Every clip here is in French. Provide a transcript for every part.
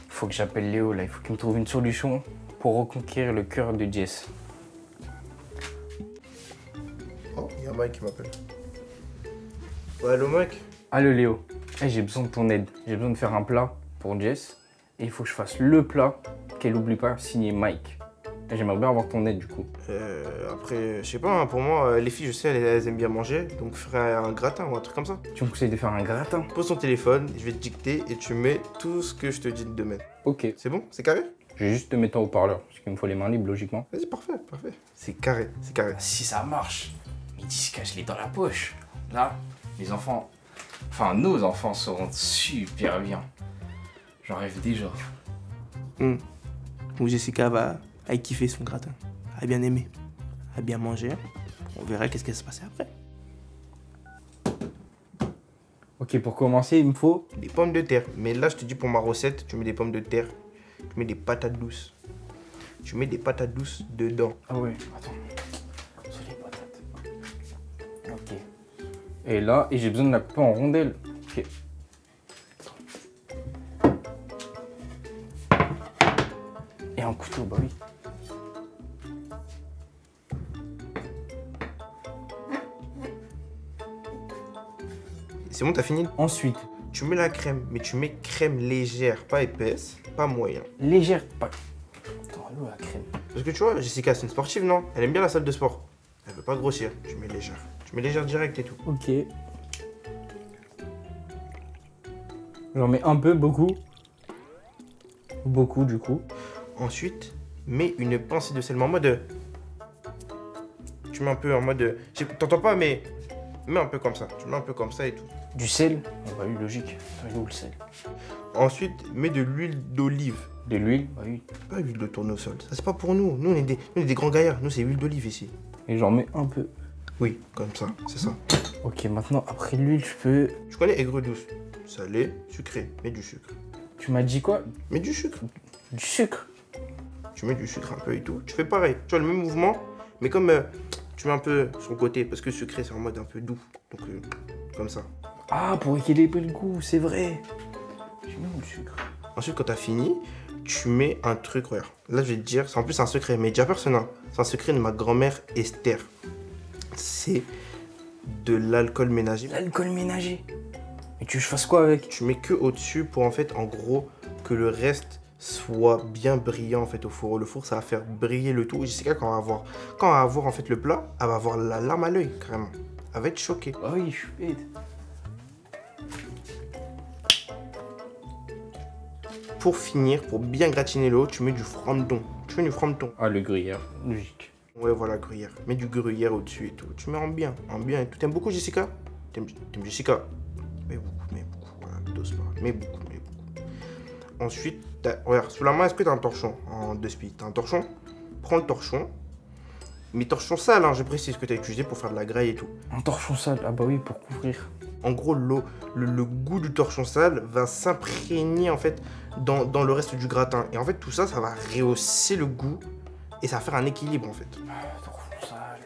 Faut que j'appelle Léo là, il faut qu'il me trouve une solution pour reconquérir le cœur de Jess. Oh, il y a Mike qui m'appelle. Ouais, allô Mike? Allô Léo, j'ai besoin de ton aide. J'ai besoin de faire un plat pour Jess et il faut que je fasse le plat qu'elle oublie pas, signé Mike. Et j'aimerais bien avoir ton aide du coup. Après, je sais pas, hein, pour moi, les filles, je sais, elles aiment bien manger, donc je ferai un gratin ou un truc comme ça. Tu me conseilles de faire un gratin? Pose ton téléphone, je vais te dicter et tu mets tout ce que je te dis de mettre. Ok. C'est bon? C'est carré? Je vais juste te mettre en haut-parleur, parce qu'il me faut les mains libres logiquement. Vas-y, parfait, parfait. C'est carré, c'est carré. Si ça marche, mais Disca, je l'ai dans la poche. Là, les enfants, enfin nos enfants seront super bien. J'en rêve déjà. Donc Jessica va kiffer son gratin, a bien aimé, a bien mangé. On verra qu'est-ce qui va se passer après. Ok, pour commencer, il me faut... Des pommes de terre. Mais là, je te dis pour ma recette, tu mets des pommes de terre, tu mets des patates douces. Tu mets des patates douces dedans. Ah ouais, attends. C'est les patates. Ok. Et là, j'ai besoin de la couper en rondelles. Ok. Et un couteau, bah oui. C'est bon, t'as fini? Ensuite, Tu mets la crème, mais tu mets crème légère, pas épaisse, pas moyen. légère, pas... Attends, elle est où la crème? Parce que tu vois, Jessica, c'est une sportive, non? Elle aime bien la salle de sport. Elle veut pas grossir. Tu mets légère. Tu mets légère direct et tout. Ok. J'en mets un peu, beaucoup. Beaucoup, du coup. Ensuite, mets une pincée de sel, mais en mode... Tu mets un peu en mode... T'entends pas, mais... Mets un peu comme ça. Tu mets un peu comme ça et tout. Du sel? Ah bah oui, logique. Il est où le sel? Ensuite, mets de l'huile d'olive. De l'huile? Bah oui. Pas huile de tournesol. Ça, c'est pas pour nous. Nous, on est des grands gaillards. Nous, c'est huile d'olive ici. Et j'en mets un peu. Oui, comme ça. C'est ça. Ok, maintenant, après l'huile, je peux... Tu connais aigre douce. Salé, sucré. Mets du sucre. Tu m'as dit quoi? Mets du sucre. Du sucre? Tu mets du sucre un peu et tout. Tu fais pareil. Tu vois le même mouvement, mais comme tu mets un peu sur le côté, parce que sucré, c'est en mode un peu doux. Donc, comme ça. Ah, pour équilibrer le goût, c'est vrai. J'ai mis où le sucre? Ensuite, quand t'as fini, tu mets un truc, regarde. Là, je vais te dire, c'est en plus un secret, mais déjà personne, hein. C'est un secret de ma grand-mère Esther. C'est de l'alcool ménager. L'alcool ménager? Mais tu veux que je fasse quoi avec? Tu mets que au-dessus pour, en fait, en gros, que le reste soit bien brillant, en fait, au four. Le four, ça va faire briller le tout. Et Jessica, quand elle va voir, en fait, le plat, elle va avoir la larme à l'œil, carrément. Elle va être choquée. Ah oui, je suis bête. Pour finir, pour bien gratiner l'eau, tu mets du frometon. Tu mets du frometon. Ah, le gruyère, logique. Ouais, voilà, gruyère. Mets du gruyère au-dessus et tout. Tu mets en bien et tout. T'aimes beaucoup Jessica? T'aimes Jessica? Mets beaucoup. Voilà, dose pas. Mets beaucoup. Ensuite, regarde, sous la main, est-ce que t'as un torchon en 2 spies? T'as un torchon? Prends le torchon. Mais torchon sale, hein, je précise que t'as utilisé pour faire de la graille et tout. Un torchon sale? Ah bah oui, pour couvrir. En gros, le goût du torchon sale va s'imprégner en fait dans le reste du gratin. Et en fait, tout ça, ça va rehausser le goût et ça va faire un équilibre en fait. Torchon sale.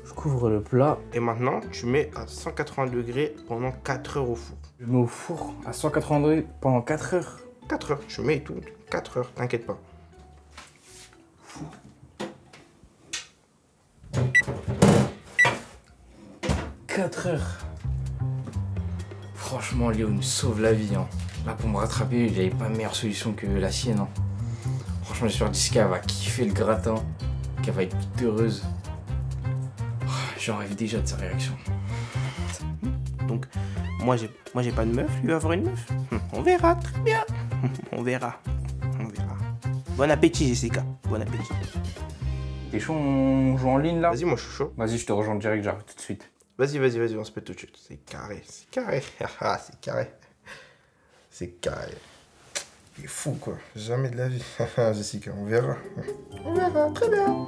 Je couvre le plat. Et maintenant, tu mets à 180 degrés pendant 4 heures au four. Je mets au four à 180 degrés pendant 4 heures. 4 heures, je mets tout. 4 heures, t'inquiète pas. 4 heures. Franchement, Léo me sauve la vie. Hein. Là, pour me rattraper, j'avais pas meilleure solution que la sienne. Hein. Franchement, j'espère que Jessica va kiffer le gratin, qu'elle va être toute heureuse. Oh, j'en rêve déjà de sa réaction. Donc, moi j'ai pas de meuf, lui va avoir une meuf. On verra, très bien. On verra. Bon appétit, Jessica. Bon appétit. T'es chaud, on joue en ligne là? Vas-y, moi je suis chaud. Vas-y, je te rejoins direct, j'arrive tout de suite. Vas-y, on se pète tout de suite. C'est carré. C'est carré. Il est fou, quoi. Jamais de la vie. Jessica, on verra. Très bien.